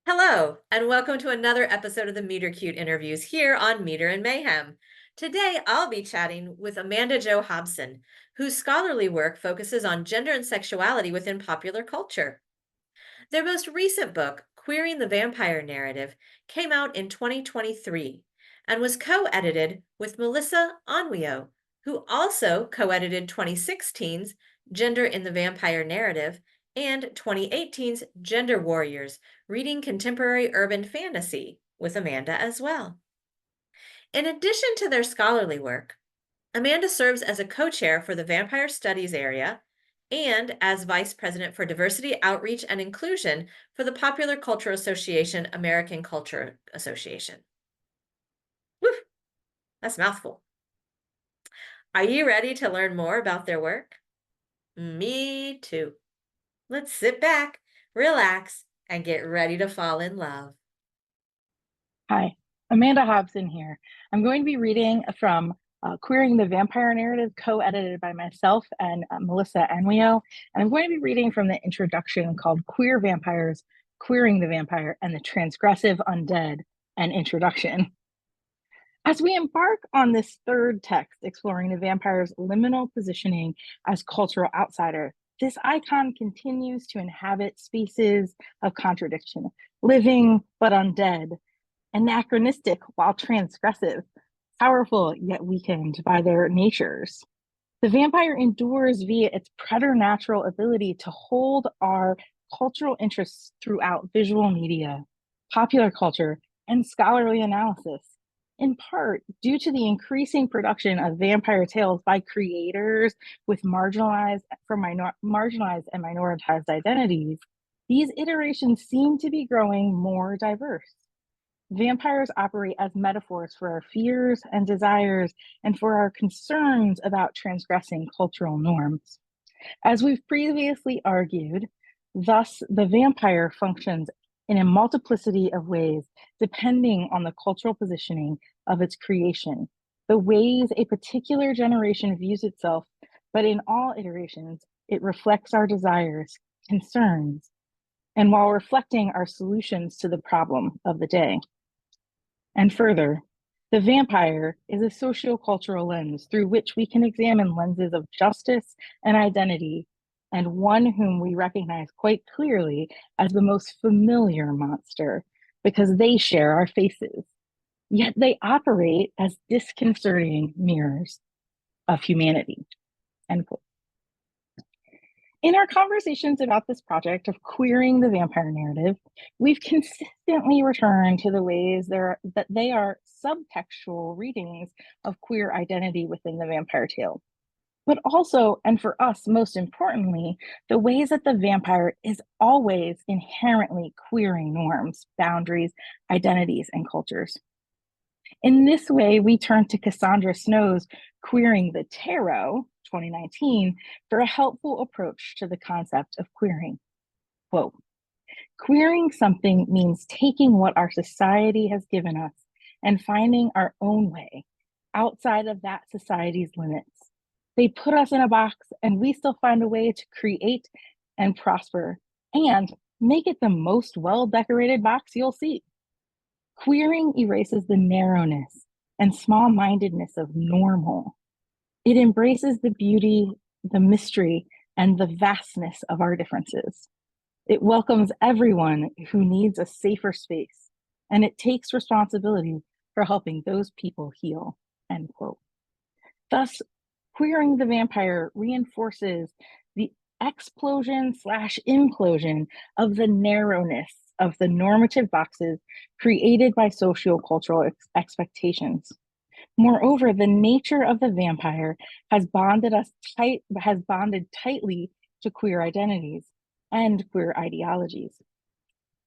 Hello, and welcome to another episode of the Meter Cute interviews here on Meter and Mayhem. Today, I'll be chatting with Amanda Jo Hobson, whose scholarly work focuses on gender and sexuality within popular culture. Their most recent book, Queering the Vampire Narrative, came out in 2023 and was co-edited with Melissa Onwio, who also co-edited 2016's Gender in the Vampire Narrative and 2018's Gender Warriors, Reading Contemporary Urban Fantasy with Amanda as well. In addition to their scholarly work, Amanda serves as a co-chair for the Vampire Studies area and as vice president for diversity, outreach, and inclusion for the Popular Culture Association American Culture Association. Woo, that's a mouthful. Are you ready to learn more about their work? Me too. Let's sit back, relax, and get ready to fall in love. Hi, Amanda Hobson here. I'm going to be reading from Queering the Vampire Narrative, co-edited by myself and Melissa Onwio. And I'm going to be reading from the introduction called Queer Vampires, Queering the Vampire, and the Transgressive Undead, and Introduction. As we embark on this third text exploring the vampire's liminal positioning as cultural outsider, this icon continues to inhabit spaces of contradiction, living but undead, anachronistic while transgressive, powerful yet weakened by their natures. The vampire endures via its preternatural ability to hold our cultural interests throughout visual media, popular culture, and scholarly analysis, in part due to the increasing production of vampire tales by creators with marginalized and minoritized identities. These iterations seem to be growing more diverse. Vampires operate as metaphors for our fears and desires and for our concerns about transgressing cultural norms. As we've previously argued, thus the vampire functions in a multiplicity of ways depending on the cultural positioning of its creation, the ways a particular generation views itself, but in all iterations, it reflects our desires, concerns, and while reflecting our solutions to the problem of the day. And further, the vampire is a sociocultural lens through which we can examine lenses of justice and identity, and one whom we recognize quite clearly as the most familiar monster because they share our faces. Yet they operate as disconcerting mirrors of humanity. End quote. In our conversations about this project of queering the vampire narrative, we've consistently returned to the ways that they are subtextual readings of queer identity within the vampire tale, but also, and for us most importantly, the ways that the vampire is always inherently queering norms, boundaries, identities, and cultures. In this way, we turn to Cassandra Snow's Queering the Tarot, 2019, for a helpful approach to the concept of queering. Quote, queering something means taking what our society has given us and finding our own way outside of that society's limits. They put us in a box and we still find a way to create and prosper and make it the most well-decorated box you'll see. Queering erases the narrowness and small-mindedness of normal. It embraces the beauty, the mystery, and the vastness of our differences. It welcomes everyone who needs a safer space, and it takes responsibility for helping those people heal, end quote. Thus, queering the vampire reinforces the explosion/implosion of the narrowness of the normative boxes created by sociocultural expectations. Moreover, the nature of the vampire has bonded tightly to queer identities and queer ideologies.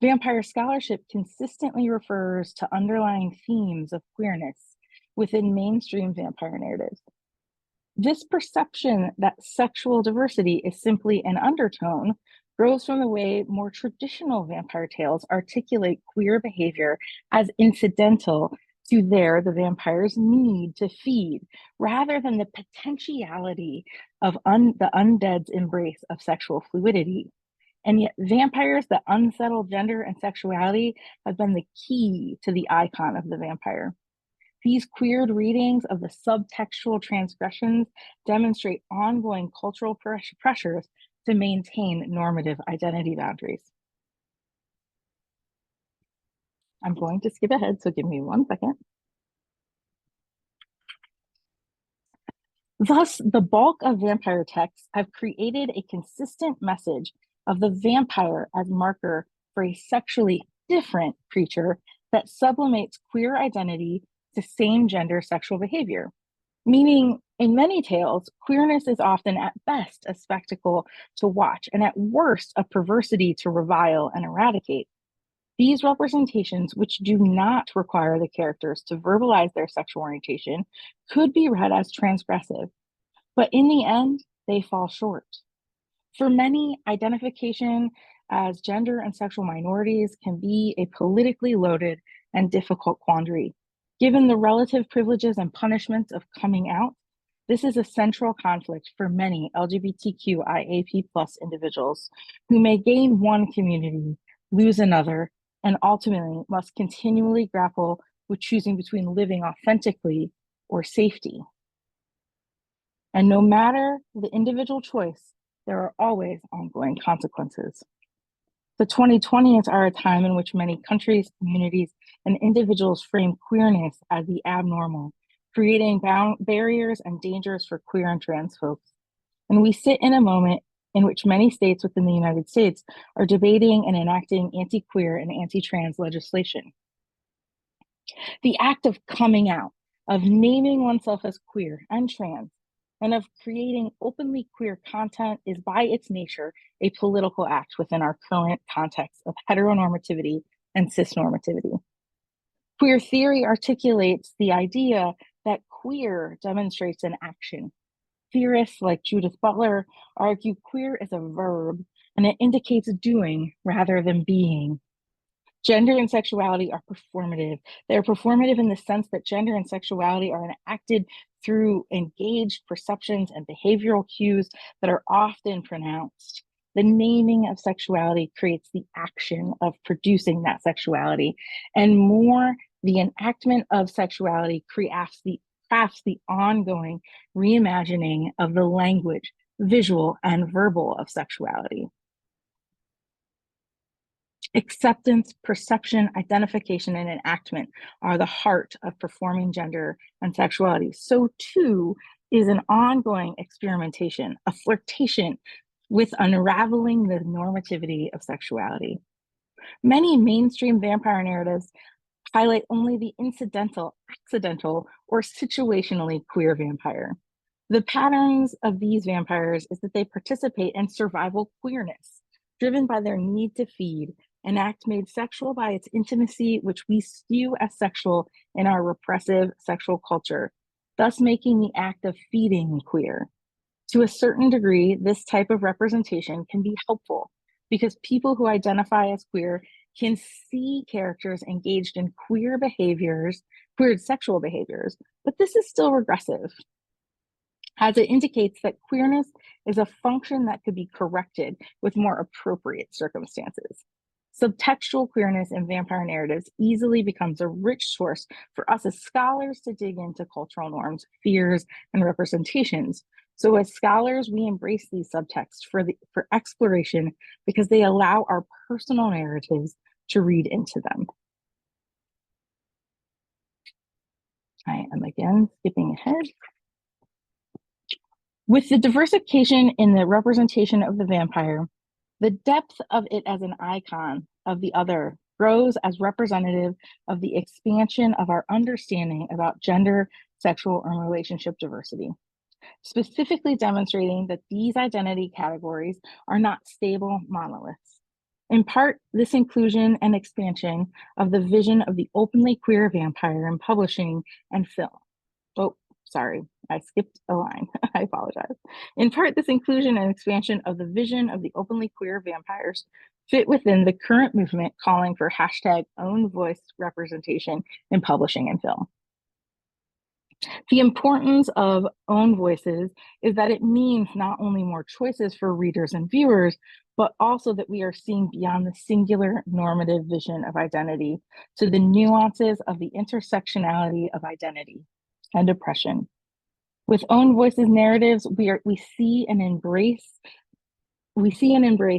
Vampire scholarship consistently refers to underlying themes of queerness within mainstream vampire narratives. This perception that sexual diversity is simply an undertone grows from the way more traditional vampire tales articulate queer behavior as incidental to the vampire's need to feed, rather than the potentiality of the undead's embrace of sexual fluidity. And yet vampires that unsettle gender and sexuality have been the key to the icon of the vampire. These queered readings of the subtextual transgressions demonstrate ongoing cultural pressures to maintain normative identity boundaries. I'm going to skip ahead, so give me 1 second. Thus, the bulk of vampire texts have created a consistent message of the vampire as marker for a sexually different creature that sublimates queer identity to same-gender sexual behavior. Meaning, in many tales, queerness is often at best a spectacle to watch and at worst a perversity to revile and eradicate. These representations, which do not require the characters to verbalize their sexual orientation, could be read as transgressive, but in the end, they fall short. For many, identification as gender and sexual minorities can be a politically loaded and difficult quandary. Given the relative privileges and punishments of coming out, this is a central conflict for many LGBTQIAP+ individuals who may gain one community, lose another, and ultimately must continually grapple with choosing between living authentically or safety. And no matter the individual choice, there are always ongoing consequences. The 2020s are a time in which many countries, communities, and individuals frame queerness as the abnormal, creating barriers and dangers for queer and trans folks. And we sit in a moment in which many states within the United States are debating and enacting anti-queer and anti-trans legislation. The act of coming out, of naming oneself as queer and trans, and of creating openly queer content is by its nature a political act within our current context of heteronormativity and cisnormativity. Queer theory articulates the idea that queer demonstrates an action. Theorists like Judith Butler argue queer is a verb and it indicates doing rather than being. Gender and sexuality are performative. They're performative in the sense that gender and sexuality are enacted through engaged perceptions and behavioral cues that are often pronounced. The naming of sexuality creates the action of producing that sexuality, and more, the enactment of sexuality crafts the ongoing reimagining of the language, visual, and verbal of sexuality. Acceptance, perception, identification, and enactment are the heart of performing gender and sexuality. So too is an ongoing experimentation, a flirtation with unraveling the normativity of sexuality. Many mainstream vampire narratives highlight only the incidental, accidental, or situationally queer vampire. The patterns of these vampires is that they participate in survival queerness, driven by their need to feed, an act made sexual by its intimacy, which we skew as sexual in our repressive sexual culture, thus making the act of feeding queer. To a certain degree, this type of representation can be helpful because people who identify as queer can see characters engaged in queer sexual behaviors, but this is still regressive, as it indicates that queerness is a function that could be corrected with more appropriate circumstances. Subtextual queerness in vampire narratives easily becomes a rich source for us as scholars to dig into cultural norms, fears, and representations. So as scholars, we embrace these subtexts for exploration because they allow our personal narratives to read into them. I am again skipping ahead. With the diversification in the representation of the vampire, the depth of it as an icon of the other grows as representative of the expansion of our understanding about gender, sexual, and relationship diversity, specifically demonstrating that these identity categories are not stable monoliths. In part, this inclusion and expansion of the vision of the openly queer vampire in publishing and film. Oh, sorry, I skipped a line. I apologize. In part, this inclusion and expansion of the vision of the openly queer vampires fit within the current movement calling for #own voice representation in publishing and film. The importance of own voices is that it means not only more choices for readers and viewers, but also that we are seeing beyond the singular normative vision of identity to the nuances of the intersectionality of identity and oppression. With own voices narratives, we see an embrace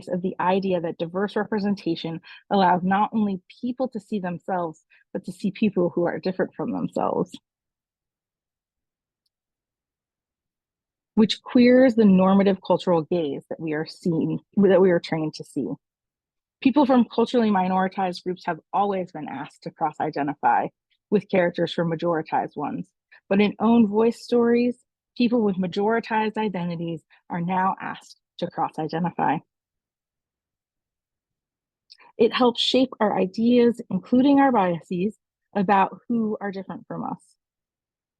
of the idea that diverse representation allows not only people to see themselves, but to see people who are different from themselves, which queers the normative cultural gaze that we are trained to see. People from culturally minoritized groups have always been asked to cross-identify with characters from majoritized ones, but in own voice stories, people with majoritized identities are now asked to cross-identify. It helps shape our ideas, including our biases, about who are different from us.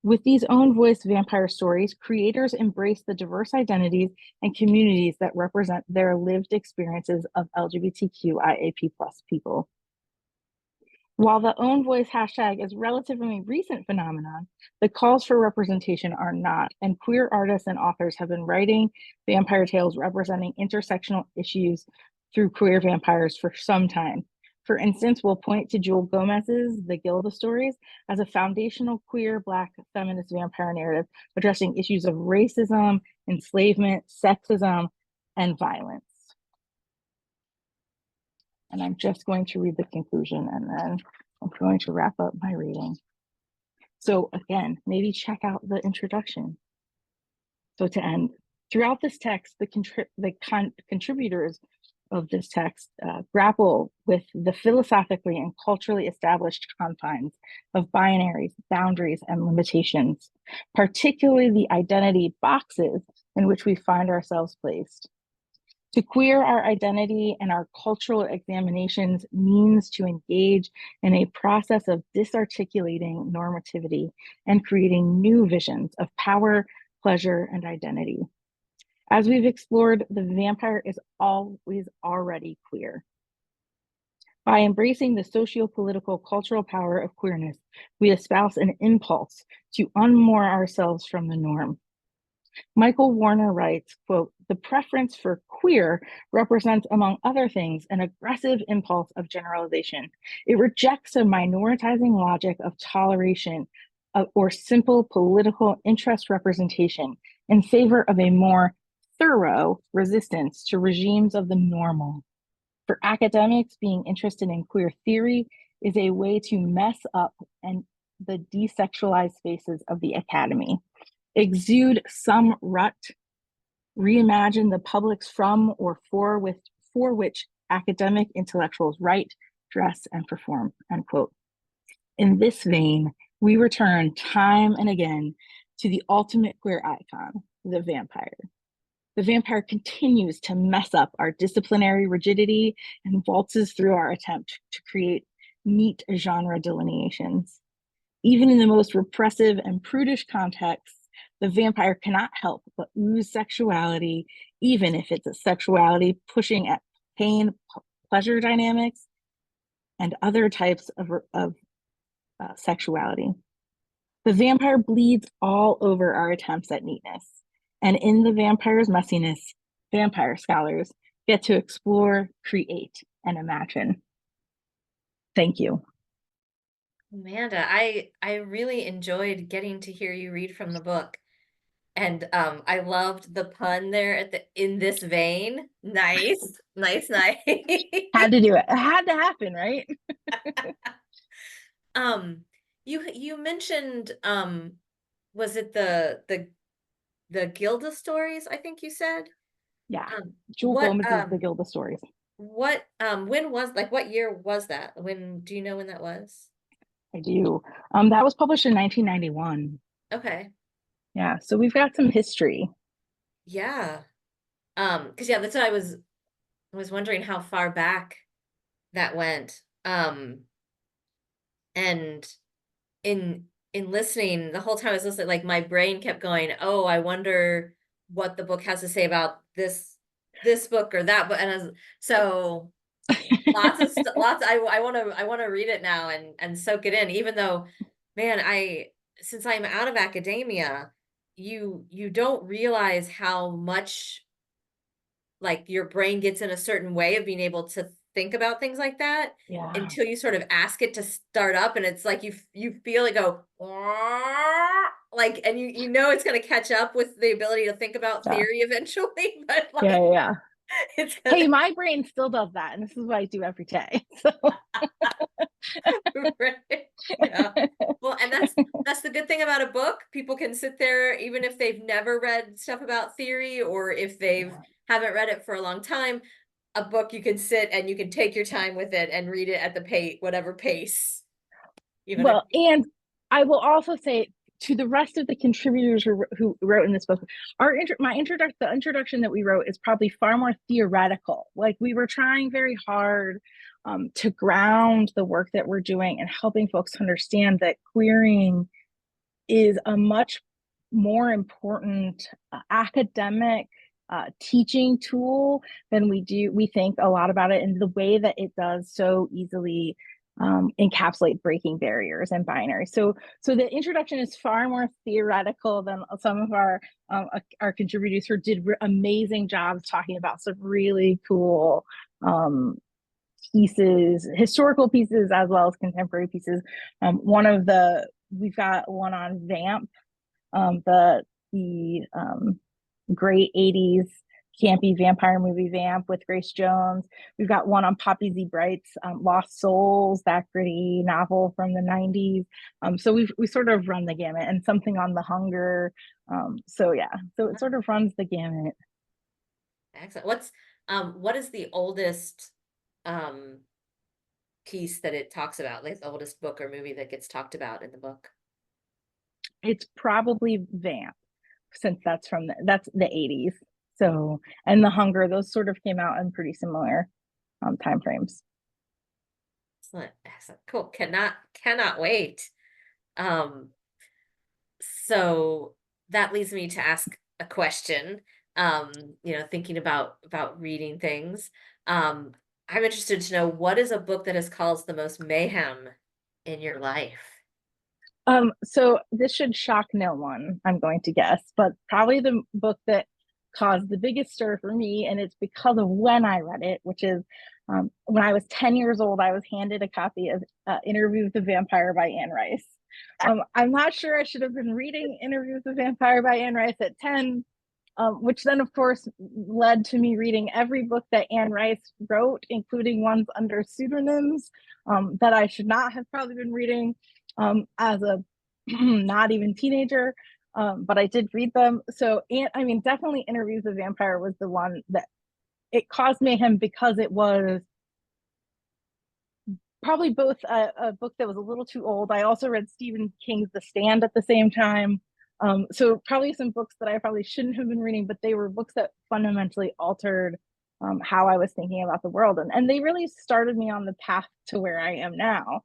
With these own voice vampire stories, creators embrace the diverse identities and communities that represent their lived experiences of LGBTQIAP+ people. While the own voice hashtag is a relatively recent phenomenon, the calls for representation are not, and queer artists and authors have been writing vampire tales representing intersectional issues through queer vampires for some time. For instance, we'll point to Joel Gomez's The Gilda Stories as a foundational queer Black feminist vampire narrative addressing issues of racism, enslavement, sexism, and violence. And I'm just going to read the conclusion and then I'm going to wrap up my reading. So again, maybe check out the introduction. So to end, throughout this text, the contributors of this text grapple with the philosophically and culturally established confines of binaries, boundaries, and limitations, particularly the identity boxes in which we find ourselves placed. To queer our identity and our cultural examinations means to engage in a process of disarticulating normativity and creating new visions of power, pleasure, and identity. As we've explored, the vampire is always already queer. By embracing the socio-political cultural power of queerness, we espouse an impulse to unmoor ourselves from the norm. Michael Warner writes, quote, "The preference for queer represents, among other things, an aggressive impulse of generalization. It rejects a minoritizing logic of toleration or simple political interest representation in favor of a more thorough resistance to regimes of the normal. For academics, being interested in queer theory is a way to mess up the desexualized spaces of the academy, exude some rut, reimagine the publics from or for which academic intellectuals write, dress, and perform," end quote. In this vein, we return time and again to the ultimate queer icon, the vampire. The vampire continues to mess up our disciplinary rigidity and waltzes through our attempt to create neat genre delineations. Even in the most repressive and prudish contexts, the vampire cannot help but ooze sexuality, even if it's a sexuality pushing at pain, pleasure dynamics, and other types of sexuality. The vampire bleeds all over our attempts at neatness. And in the vampire's messiness, vampire scholars get to explore, create, and imagine. Thank you. Amanda, I really enjoyed getting to hear you read from the book. And I loved the pun there at in this vein. Nice, nice, nice. Had to do it. It had to happen, right? Um, you mentioned was it the Gilda stories, I think you said? Yeah. Jewel What Gomez is The Gilda Stories. when was like what year was that? When do you know when that was? I do. That was published in 1991. Okay. Yeah, so we've got some history. Yeah. Because yeah, that's what I was wondering how far back that went. And in listening, the whole time I was listening, like my brain kept going, "Oh, I wonder what the book has to say about this book or that book." And so lots. I want to read it now and soak it in. Even though, man, since I'm out of academia, you don't realize how much like your brain gets in a certain way of being able to think about things like that Yeah. until you sort of ask it to start up, and it's like you feel it go like, and you know it's going to catch up with the ability to think about Yeah. theory eventually, but Yeah. like Yeah. it's Hey, gonna my brain still does that, and this is what I do every day. So right. Yeah. Well, and that's the good thing about a book. People can sit there even if they've never read stuff about theory, or if they've yeah. haven't read it for a long time. A book you can sit and you can take your time with it and read it at the pace, whatever pace. Even if Well, and I will also say to the rest of the contributors who wrote in this book, the introduction that we wrote is probably far more theoretical. Like we were trying very hard to ground the work that we're doing and helping folks understand that querying is a much more important academic teaching tool than we think a lot about it, in the way that it does so easily encapsulate breaking barriers and binaries. So the introduction is far more theoretical than some of our contributors who did amazing jobs talking about some really cool pieces, historical pieces as well as contemporary pieces. We've got one on Vamp, the great 80s campy vampire movie Vamp with Grace Jones. We've got one on Poppy Z. Bright's Lost Souls, that gritty novel from the 90s. So we sort of run the gamut, and something on The Hunger. So yeah, so it sort of runs the gamut. excellent. What is the oldest um piece that it talks about? Like the oldest book or movie that gets talked about in the book? It's probably Vamp, since that's the 80s. So, and The Hunger, those sort of came out in pretty similar time frames. Excellent, excellent, cool. Cannot wait. Um, so that leads me to ask a question. Thinking about reading things. Um, I'm interested to know, what is a book that has caused the most mayhem in your life? So this should shock no one, I'm going to guess, but probably the book that caused the biggest stir for me, and it's because of when I read it, which is when I was 10 years old, I was handed a copy of Interview with the Vampire by Anne Rice. I'm not sure I should have been reading Interview with the Vampire by Anne Rice at 10, which then, of course, led to me reading every book that Anne Rice wrote, including ones under pseudonyms that I should not have probably been reading as a not even teenager. But I did read them. So, and I mean, definitely Interviews with the Vampire was the one that it caused mayhem, because it was probably both a book that was a little too old. I also read Stephen King's The Stand at the same time. So probably some books that I probably shouldn't have been reading, but they were books that fundamentally altered how I was thinking about the world. And they really started me on the path to where I am now,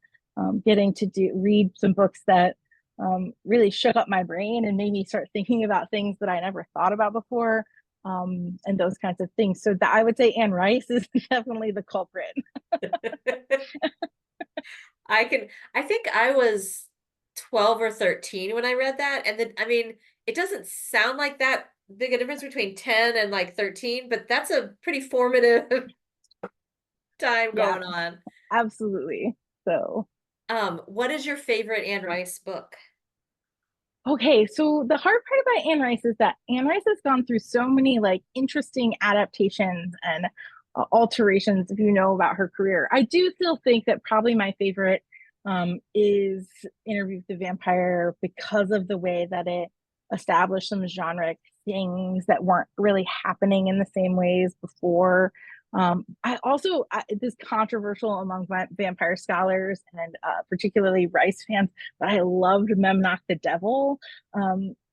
getting to read some books that really shook up my brain and made me start thinking about things that I never thought about before, and those kinds of things. So that I would say Anne Rice is definitely the culprit. I think I was 12 or 13 when I read that. And then, I mean, it doesn't sound like that big a difference between 10 and like 13, but that's a pretty formative time Yeah, going on. absolutely. So, What is your favorite Anne Rice book? okay, so the hard part about Anne Rice is that Anne Rice has gone through so many like interesting adaptations and alterations, if you know about her career. I do still think that probably my favorite is Interview with the Vampire, because of the way that it established some genre things that weren't really happening in the same ways before. This controversial among vampire scholars and particularly Rice fans, but I loved Memnoch the Devil,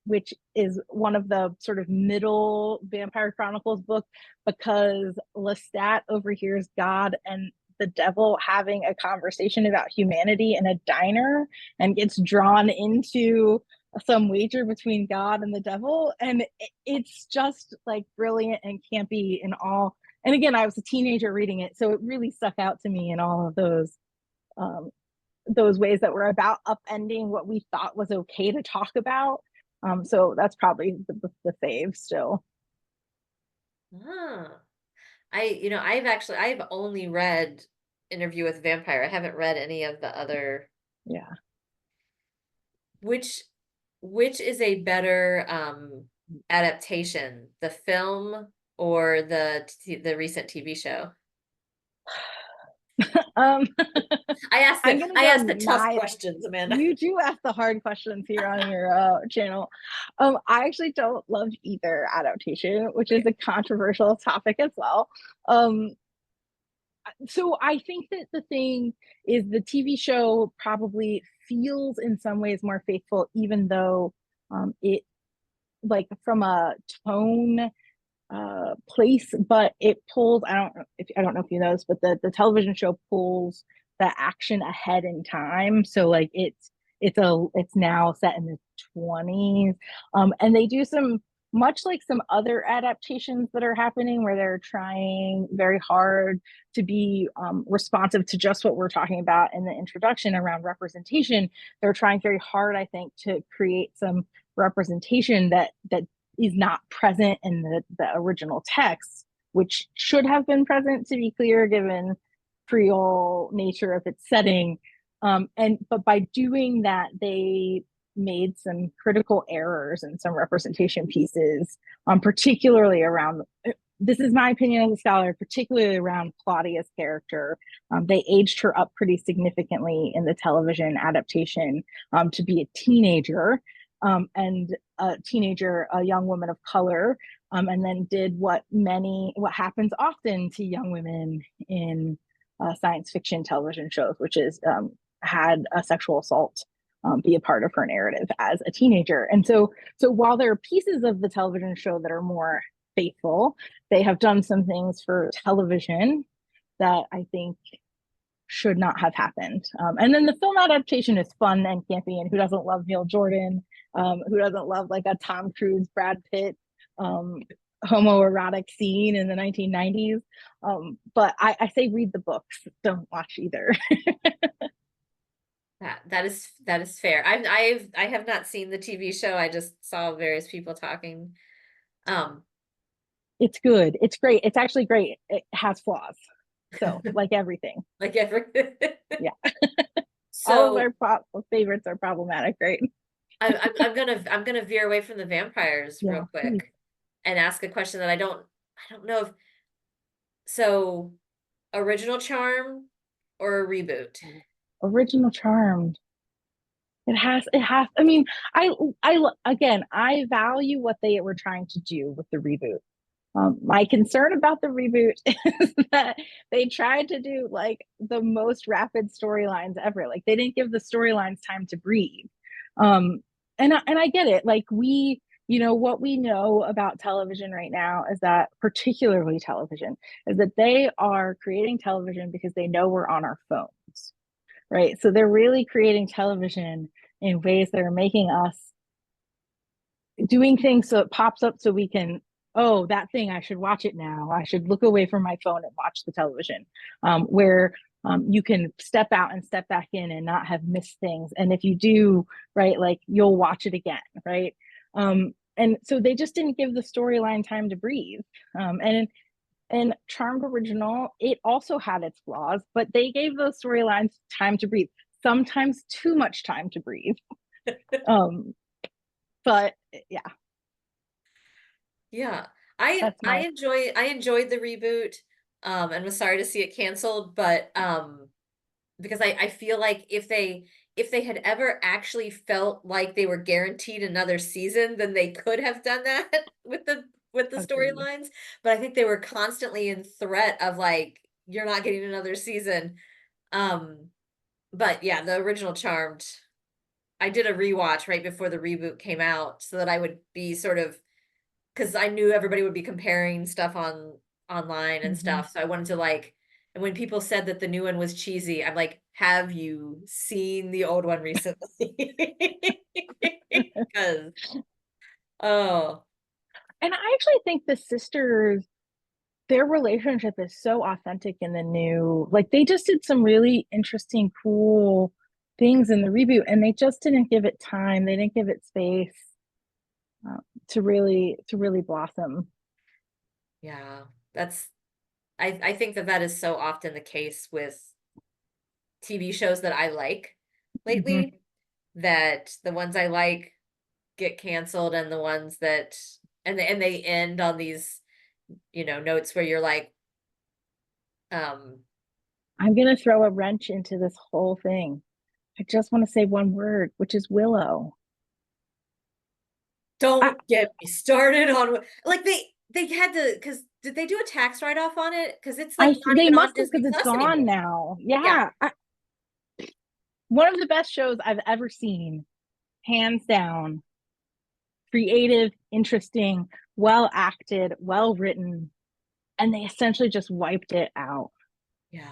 which is one of the sort of middle Vampire Chronicles book, because Lestat overhears God and the devil having a conversation about humanity in a diner, and gets drawn into some wager between God and the devil. And it's just like brilliant and campy in all. And again, I was a teenager reading it, so it really stuck out to me in all of those ways that were about upending what we thought was okay to talk about. So that's probably the fave still. Ah. I've only read Interview with a Vampire. I haven't read any of the other. Yeah. Which which is a better adaptation, the film or the recent TV show? Um, I'm gonna I go asked the tough neither. questions, Amanda. You do ask the hard questions here on your channel. I actually don't love either adaptation, which is Okay. a controversial topic as well. Um, so I think that the thing is the TV show probably feels in some ways more faithful, even though it like from a tone place, but it pulls. I don't know if you know this, but the television show pulls the action ahead in time. So like it's now set in the 20s, and they do some much like some other adaptations that are happening where they're trying very hard to be responsive to just what we're talking about in the introduction around representation. They're trying very hard, I think, to create some representation that is not present in the original text, which should have been present, to be clear, given Creole nature of its setting. But by doing that, they made some critical errors in some representation pieces, particularly around. This is my opinion as a scholar, particularly around Claudia's character. They aged her up pretty significantly in the television adaptation to be a teenager, and a teenager, a young woman of color, and then did what happens often to young women in science fiction television shows, which is had a sexual assault be a part of her narrative as a teenager. And so while there are pieces of the television show that are more faithful, they have done some things for television that I think should not have happened. And then the film adaptation is fun and campy, and who doesn't love Neil Jordan? Who doesn't love like a Tom Cruise, Brad Pitt um, homoerotic scene in the 1990s? But I say read the books, don't watch either. That is fair. I have not seen the TV show. I just saw various people talking. Um, It's good. It's great. It's actually great. It has flaws. So, like everything. like every Yeah. All of so our favorites are problematic, right? I'm gonna veer away from the vampires real Yeah, please. quick and ask a question that I don't know if so original charm or a reboot. Original Charm. I mean, again, I value what they were trying to do with the reboot. My concern about the reboot is that they tried to do like the most rapid storylines ever. Like they didn't give the storylines time to breathe. And I get it. Like what we know about television right now is that, particularly television, is that they are creating television because they know we're on our phones, right? So they're really creating television in ways that are making us doing things so it pops up so we can, oh, that thing, I should watch it now. I should look away from my phone and watch the television. Where you can step out and step back in and not have missed things. And if you do, right, like you'll watch it again, right? And so they just didn't give the storyline time to breathe. And Charmed Original, it also had its flaws, but they gave those storylines time to breathe, sometimes too much time to breathe. Um, but yeah, Yeah. that's my I enjoyed the reboot and was sorry to see it canceled, but because I feel like if they had ever actually felt like they were guaranteed another season, then they could have done that with the agree. storylines. But I think they were constantly in threat of like, you're not getting another season. Um, but yeah, the original Charmed, I did a rewatch right before the reboot came out so that I would be sort of because I knew everybody would be comparing stuff online and Mm-hmm. stuff. So I wanted to like, and when people said that the new one was cheesy, I'm like, have you seen the old one recently? Because oh And I actually think the sisters, their relationship is so authentic in the new. Like they just did some really interesting, cool things in the reboot, and they just didn't give it time. They didn't give it space uh, to really blossom. yeah, that's I think that that is so often the case with TV shows that I like Hmm. lately, that the ones I like get canceled, and the ones that and they end on these, notes where you're like, um, I'm gonna throw a wrench into this whole thing. I just want to say one word, which is Willow. I, don't get me started on like they had to, because did they do a tax write-off on it? Because it's like not they even on must have Disney because it's Plus gone anymore. now. Yeah. Yeah, one of the best shows I've ever seen, hands down. Creative, interesting, well acted, well written, and they essentially just wiped it out. Yeah.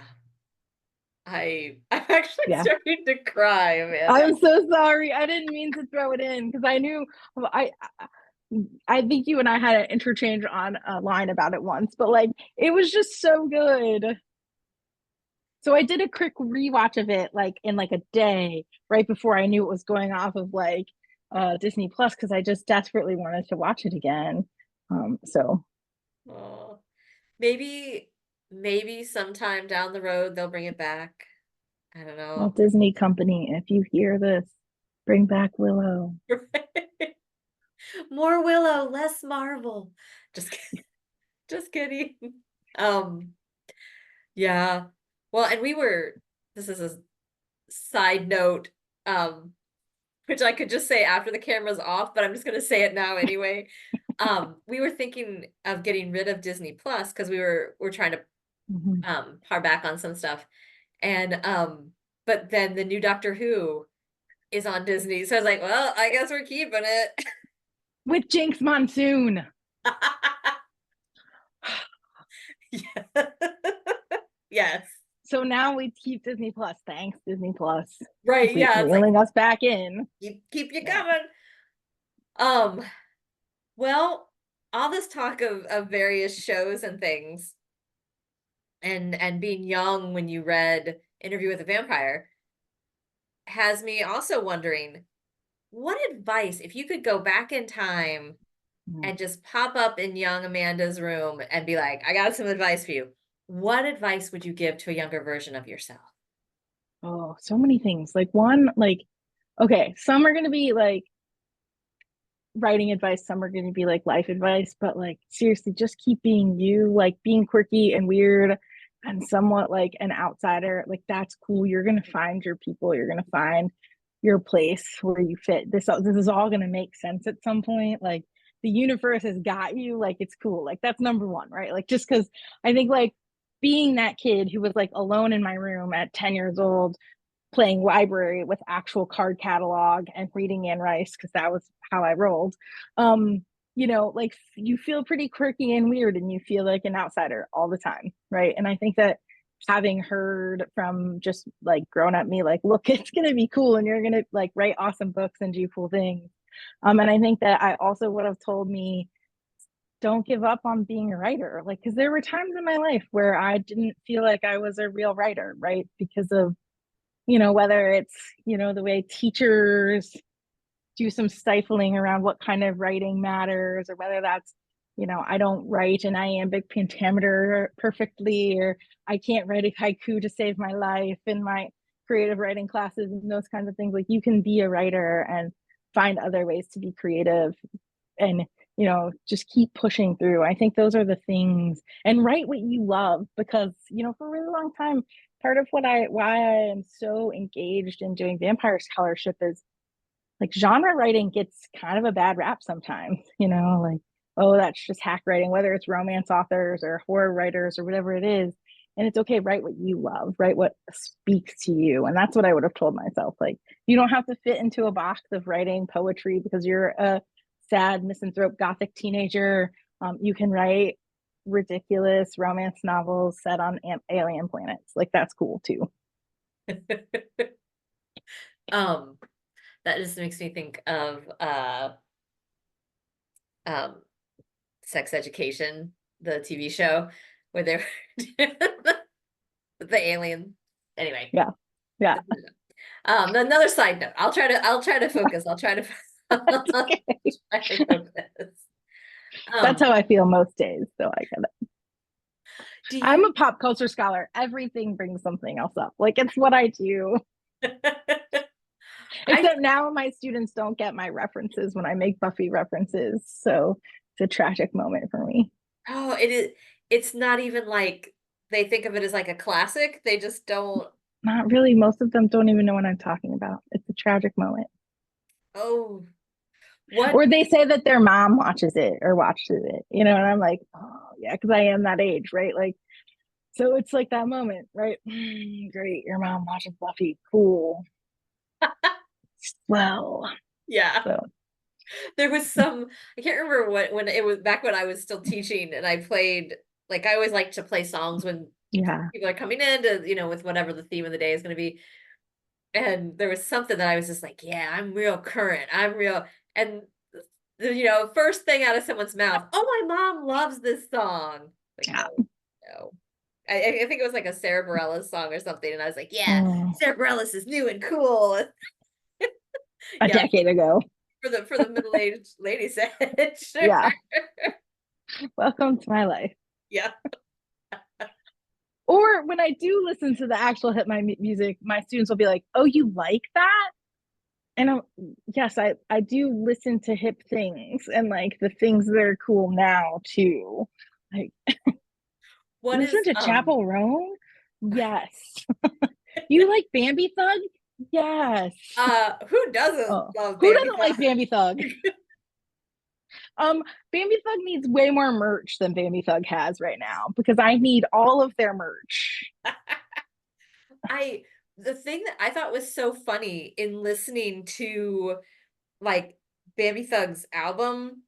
I'm actually Yeah. starting to cry, Amanda. I'm so sorry. I didn't mean to throw it in because I knew I think you and I had an interchange on a line about it once, but like it was just so good. So I did a quick rewatch of it like in like a day right before I knew it was going off of like Disney Plus because I just desperately wanted to watch it again. So Oh, maybe sometime down the road they'll bring it back. I don't Walt know. Disney Company, if you hear this, bring back Willow. More Willow, less Marvel. Just just kidding. Um, yeah. Well, and this is a side note, um, which I could just say after the camera's off, but I'm just gonna say it now anyway. We were thinking of getting rid of Disney Plus because we're trying to Mm-hmm. par back on some stuff. And but then the new Doctor Who is on Disney. So I was like, well, I guess we're keeping it. With Jinx Monsoon. Yeah. Yes. So now we keep Disney Plus. Thanks, Disney Plus. Right. Yeah. It's like Reeling us back in. keep you Yeah. coming. Um, well, all this talk of various shows and things, and being young when you read Interview with a Vampire, has me also wondering, what advice, if you could go back in time Mm. and just pop up in young Amanda's room and be like, I got some advice for you, what advice would you give to a younger version of yourself? Oh, so many things. Like one, like, okay, some are gonna be like writing advice, some are gonna be like life advice, but like seriously, just keep being you, like being quirky and weird and somewhat like an outsider. Like that's cool. You're gonna find your people, you're gonna find your place where you fit. This is all gonna make sense at some point. Like the universe has got you, like it's cool. Like that's number one, right? Like just because I think like being that kid who was like alone in my room at 10 years old playing library with actual card catalog and reading Anne Rice because that was how I rolled. Like you feel pretty quirky and weird and you feel like an outsider all the time, right? And I think that having heard from just like grown up me, like, look, it's gonna be cool and you're gonna like write awesome books and do cool things. And I think that I also would have told me don't give up on being a writer, like because there were times in my life where I didn't feel like I was a real writer, right? Because of whether it's, the way teachers do some stifling around what kind of writing matters, or whether that's, I don't write an iambic pentameter perfectly, or I can't write a haiku to save my life in my creative writing classes and those kinds of things. Like you can be a writer and find other ways to be creative and just keep pushing through. I think those are the things, and write what you love because for a really long time part of why I am so engaged in doing vampire scholarship is like genre writing gets kind of a bad rap sometimes, like, oh, that's just hack writing, whether it's romance authors or horror writers or whatever it is. And it's okay, write what you love, write what speaks to you. And that's what I would have told myself. Like, you don't have to fit into a box of writing poetry because you're a sad misanthrope gothic teenager. You can write ridiculous romance novels set on alien planets. Like, that's cool too. um, that just makes me think of um Sex Education, the TV show, where they're the alien. Anyway, Yeah. Yeah. another side note. I'll try to focus. I'll try to That's I'll okay. try to focus. That's Um, how I feel most days. So I get it. Do I'm you? a pop culture scholar. Everything brings something else up. Like it's what I do. I Except now my students don't get my references when I make Buffy references. So it's a tragic moment for me. oh, it is. It's not even like they think of it as like a classic. They just don't. Not really. Most of them don't even know what I'm talking about. It's a tragic moment. Oh, what? Or they say that their mom watches it or watches it, and I'm like, oh, yeah, because I am that age, right? Like, so it's like that moment, right? Great, your mom watches Buffy. Cool. Well, Yeah. so There was some, I can't remember what, when it was back when I was still teaching and I played, like, I always like to play songs when yeah. people are coming in to, with whatever the theme of the day is going to be. And there was something that I was just like, yeah, I'm real current. I'm real. And, first thing out of someone's mouth, oh, my mom loves this song. Like, Yeah. oh, no. I think it was like a Sarah Bareilles song or something. And I was like, yeah, Mm, Sarah Bareilles is new and cool. a Yeah, decade ago. for the middle-aged lady said, sure. Yeah. Welcome to my life. Yeah. Or when I do listen to the actual hit my music, my students will be like, "Oh, you like that?" And yes, I do listen to hip things and like the things that are cool now too. Like What listen is to Chapel Roan? Yes. You like Bambie Thug? Yes. who doesn't Oh, love who Bambi doesn't like Thug? Bambie Thug? Bambie Thug needs way more merch than Bambie Thug has right now because I need all of their merch. I the thing that I thought was so funny in listening to like Bambi Thug's album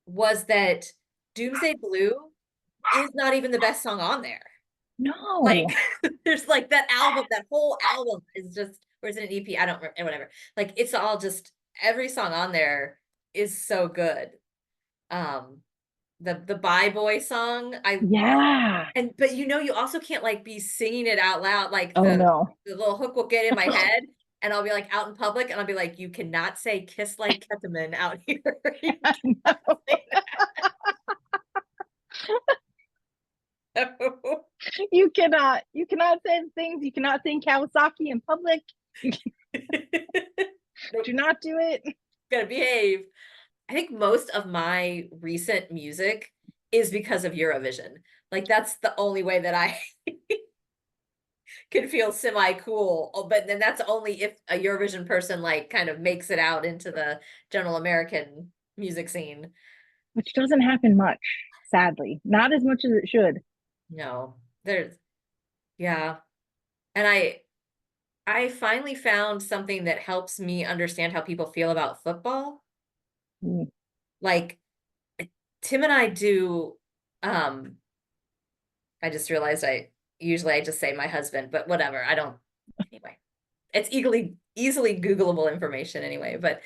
was that Doomsday Blue is not even the best song on there. No. Like there's like that album, that whole album is just, or is it an EP? I don't remember, whatever. Like it's all just, every song on there is so good. Um the Bye Boy song, Yeah. but you also can't like be singing it out loud. Like Oh no. the little hook will get in my head and I'll be like out in public and I'll be like, you cannot say kiss like ketamine out here. You cannot No. say that. You cannot say things. You cannot sing Kawasaki in public. You Nope, do not do it. gotta behave. I think most of my recent music is because of Eurovision. Like that's the only way that I can feel semi cool. Oh, but then that's only if a Eurovision person like kind of makes it out into the general American music scene. Which doesn't happen much, sadly. Not as much as it should. No, there's, yeah. And I finally found something that helps me understand how people feel about football. Mm, Like Tim and I do, um, I just realized I just say my husband, but whatever. I don't, anyway. It's easily Googleable information anyway, but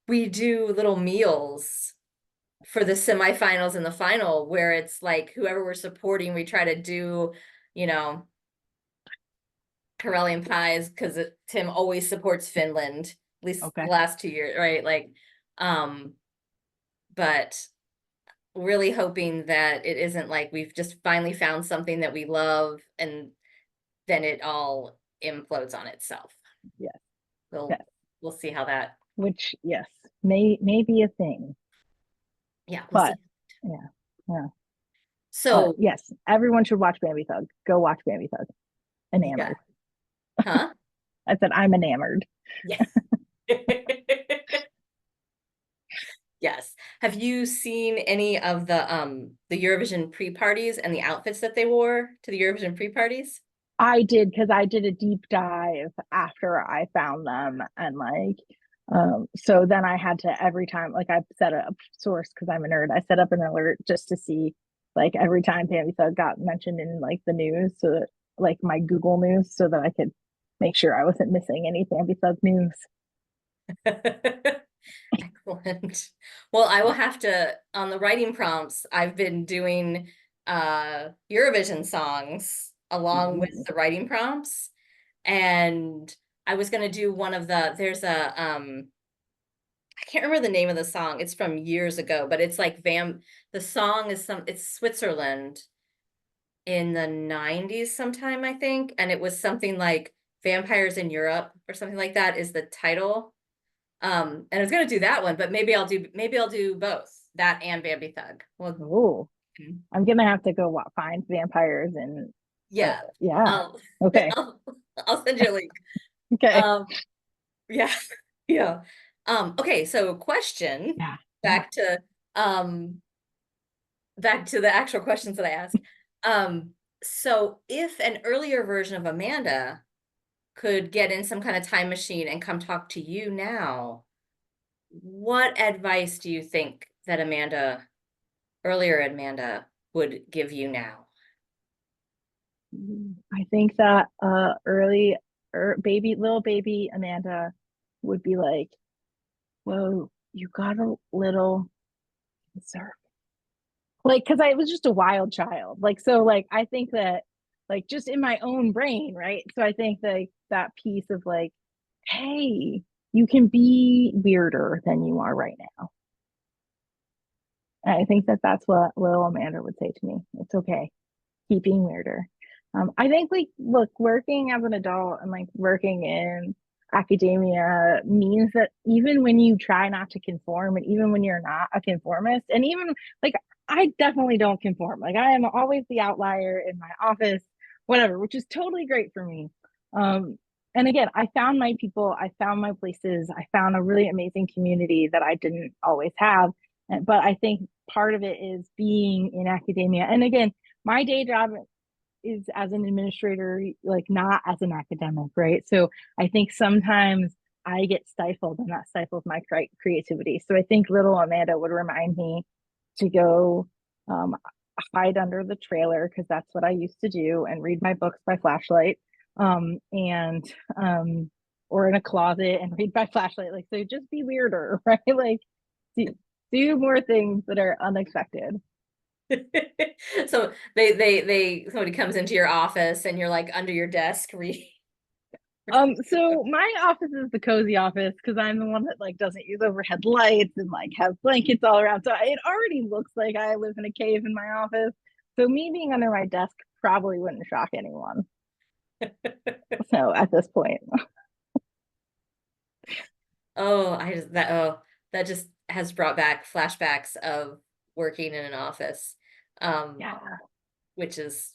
we do little meals for the semifinals and the final where it's like whoever we're supporting, we try to do, you know, Karelian pies because Tim always supports Finland, at least the okay. last 2 years, right? Like, um, but really hoping that it isn't like we've just finally found something that we love and then it all implodes on itself. Yes. We'll Yes. we'll see how that. Which, yes, may be a thing. Yeah, we'll see. But yeah. Yeah. But So, yes, everyone should watch Bambie Thug. Go watch Bambie Thug. yeah, Enamored. huh? I said I'm enamored. Yes. Yes. Have you seen any of the Eurovision pre-parties and the outfits that they wore to the Eurovision pre-parties? I did because I did a deep dive after I found them and like so then I had to every time like I set up source because I'm a nerd. I set up an alert just to see like every time Pammy Thug got mentioned in like the news so that like my Google news so that I could make sure I wasn't missing any Pammy Thug news. Excellent. Well, I will have to, on the writing prompts, I've been doing Eurovision songs along with Ooh, the writing prompts. And I was gonna do one of there's a I can't remember the name of the song. It's from years ago, but it's like the song is it's Switzerland. in the 90s sometime, I think, and it was something like Vampires in Europe or something like that is the title. And I was gonna do that one, but maybe I'll do both, that and Bambie Thug. Well, Oh, I'm gonna have to go find vampires and yeah. yeah. I'll Okay. I'll, I'll send you a link. Okay. Um, yeah, yeah. Okay, so question Yeah. Yeah. back to um back to the actual questions that I asked. So if an earlier version of Amanda could get in some kind of time machine and come talk to you now, what advice do you think that earlier Amanda, would give you now? I think that early little baby Amanda would be like, whoa, you got a little deserve. Like, because I was just a wild child. Like, so like I think that like just in my own brain, right? So I think that that piece of like, hey, you can be weirder than you are right now. And I think that that's what little Amanda would say to me. It's okay. Keep being weirder. I think like look, working as an adult and like working in academia means that even when you try not to conform and even when you're not a conformist and even like I definitely don't conform. Like I am always the outlier in my office, whatever, which is totally great for me. And again, I found my people, I found my places, I found a really amazing community that I didn't always have. But I think part of it is being in academia. And again, my day job is as an administrator, like not as an academic, right? So I think sometimes I get stifled and that stifles my creativity. So I think little Amanda would remind me to go um, hide under the trailer because that's what I used to do and read my books by flashlight and or in a closet and read by flashlight. Like, so just be weirder, right? Like do more things that are unexpected. So somebody comes into your office and you're like under your desk reading. So my office is the cozy office because I'm the one that like doesn't use overhead lights and like has blankets all around. So it already looks like I live in a cave in my office. So me being under my desk probably wouldn't shock anyone. So at this point, Oh, that just has brought back flashbacks of working in an office. Um, yeah, which is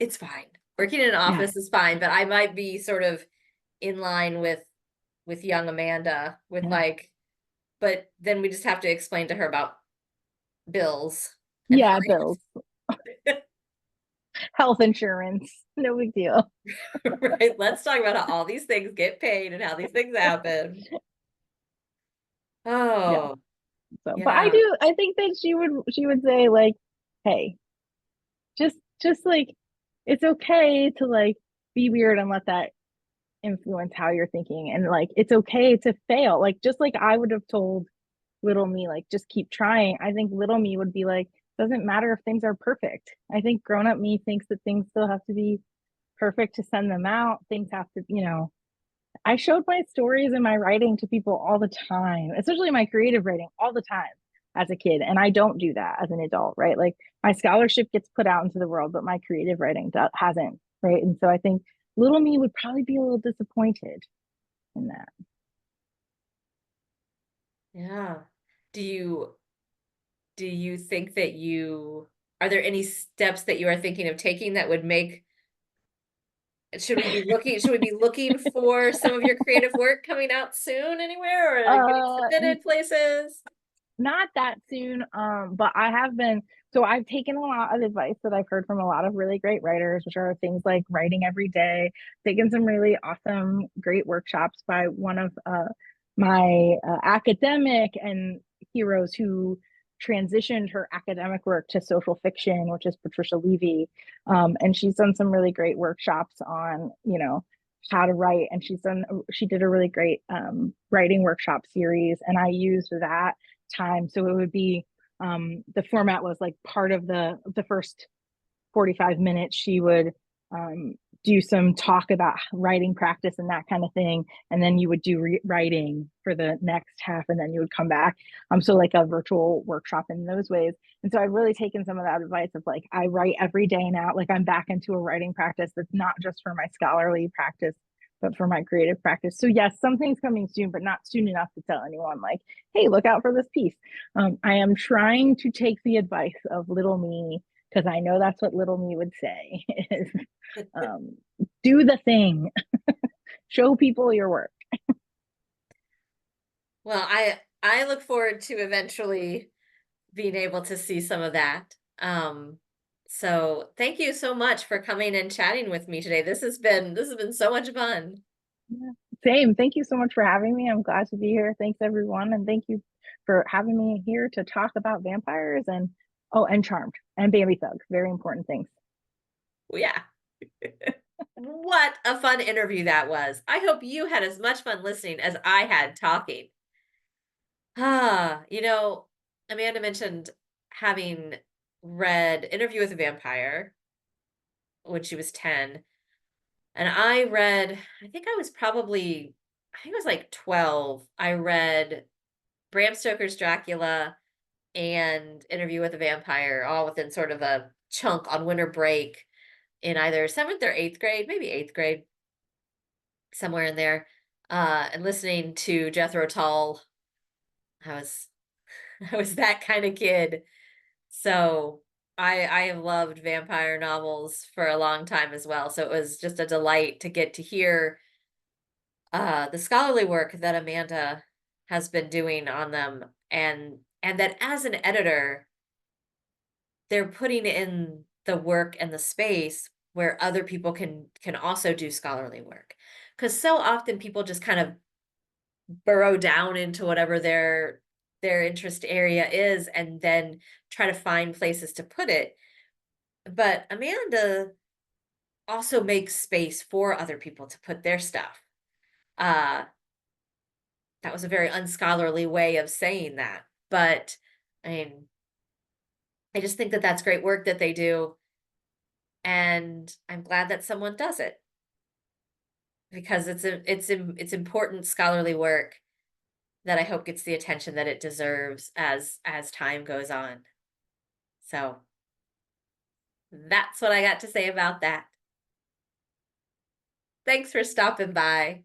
it's fine. Working in an yeah, office is fine, but I might be sort of in line with young Amanda with yeah, like, but then we just have to explain to her about bills and yeah. Bills, health insurance, no big deal. right? Let's talk about how all these things get paid and how these things happen. Yeah. Oh, So, but yeah. I think that she would say like, hey, just like it's okay to like be weird and let that influence how you're thinking and like it's okay to fail like just like I would have told little me like just keep trying. I think little me would be like doesn't matter if things are perfect. I think grown up me thinks that things still have to be perfect to send them out. Things have to, I showed my stories and my writing to people all the time, especially my creative writing all the time as a kid. And I don't do that as an adult, right? Like my scholarship gets put out into the world, but my creative writing hasn't, right? And so I think little me would probably be a little disappointed in that. Yeah. Do you do you think that you are there any steps that you are thinking of taking that would make should we be looking for some of your creative work coming out soon anywhere or getting uh, submitted places? Not that soon, but I have been so I've taken a lot of advice that I've heard from a lot of really great writers, which are things like writing every day, taken some really awesome, great workshops by one of my academic and heroes who transitioned her academic work to social fiction, which is Patricia Levy. And she's done some really great workshops on, how to write. And she did a really great writing workshop series. And I used that time. So it would be the format was like part of the first 45 minutes she would do some talk about writing practice and that kind of thing, and then you would do writing for the next half, and then you would come back. So like a virtual workshop in those ways. And so I've really taken some of that advice of like, I write every day now. Like I'm back into a writing practice that's not just for my scholarly practice, but for my creative practice. So yes, something's coming soon, but not soon enough to tell anyone like, hey, look out for this piece. I am trying to take the advice of little me, because I know that's what little me would say is um, do the thing, show people your work. Well, I look forward to eventually being able to see some of that. So thank you so much for coming and chatting with me today. This has been so much fun. Yeah. Same. Thank you so much for having me. I'm glad to be here. Thanks everyone, and thank you for having me here to talk about vampires and and Charmed and Bambie Thug. Very important things. Yeah. What a fun interview that was. I hope you had as much fun listening as I had talking. Amanda mentioned having read Interview with a Vampire when she was 10. And I think I was like 12. I read Bram Stoker's Dracula and Interview with a Vampire all within sort of a chunk on winter break in either seventh or eighth grade, maybe eighth grade, somewhere in there. And listening to Jethro Tull, I was I was that kind of kid. So I have loved vampire novels for a long time as well. So it was just a delight to get to hear the scholarly work that Amanda has been doing on them, and that as an editor, they're putting in the work and the space where other people can also do scholarly work. Because so often people just kind of burrow down into whatever their interest area is and then try to find places to put it. But Amanda also makes space for other people to put their stuff. Uh that was a very unscholarly way of saying that, but I mean, I just think that that's great work that they do, and I'm glad that someone does it because it's important scholarly work that I hope gets the attention that it deserves as time goes on. So that's what I got to say about that. Thanks for stopping by.